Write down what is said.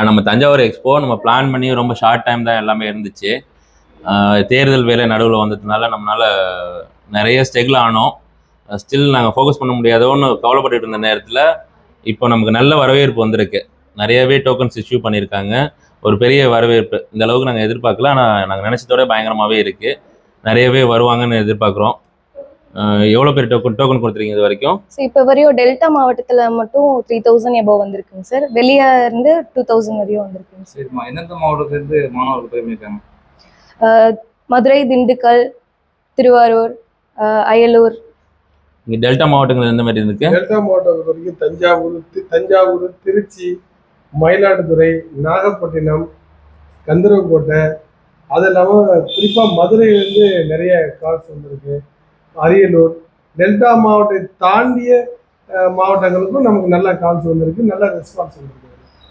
நம்ம தஞ்சாவூர் எக்ஸ்போ நம்ம பிளான் பண்ணி ரொம்ப ஷார்ட் டைம் தான் எல்லாமே இருந்துச்சு. தேர்தல் வேலை நடுவில் வந்ததுனால நம்மளால நிறைய ஸ்ட்ரகிள் ஆனோம். ஸ்டில் நாங்கள் ஃபோக்கஸ் பண்ண முடியாதோன்னு கவலைப்பட்டுட்டு இருந்த நேரத்தில் இப்போ நமக்கு நல்ல வரவேற்பு வந்திருக்கு. நிறையவே டோக்கன்ஸ் இஷ்யூ பண்ணியிருக்காங்க. ஒரு பெரிய வரவேற்பு. இந்த அளவுக்கு நாங்கள் எதிர்பார்க்கல. ஆனால் நாங்கள் நினச்சதோட பயங்கரமாகவே இருக்குது. நிறையவே வருவாங்கன்னு எதிர்பார்க்குறோம். எவ்வளோ பேர் டோக்கன் கொடுத்துருக்கீங்க இது வரைக்கும்? இப்போ வரையும் டெல்டா மாவட்டத்தில் மட்டும் 3000 எபோவ் வந்திருக்குங்க சார். வெளியே இருந்து 2000 வரையும் வந்திருக்குங்க சார். சரிம்மா, எந்தெந்த மாவட்டத்திலிருந்து மாணவர்கள் போயிருக்காங்க? மதுரை, திண்டுக்கல், திருவாரூர், அயலூர். இங்கே டெல்டா மாவட்டங்கள் எந்த மாதிரி இருக்கு? டெல்டா மாவட்டம் வரைக்கும் தஞ்சாவூர், திருச்சி, மயிலாடுதுறை, நாகப்பட்டினம், கந்தரவக்கோட்டை, அது இல்லாமல் குறிப்பாக மதுரையிலேருந்து நிறைய கால்ஸ் வந்திருக்கு. அரியலூர், டெல்டா மாவட்டத்தை தாண்டிய மாவட்டங்களுக்கும் நமக்கு நல்ல கால்ஸ் வந்திருக்கு, நல்ல ரெஸ்பான்ஸ் வந்திருக்கு.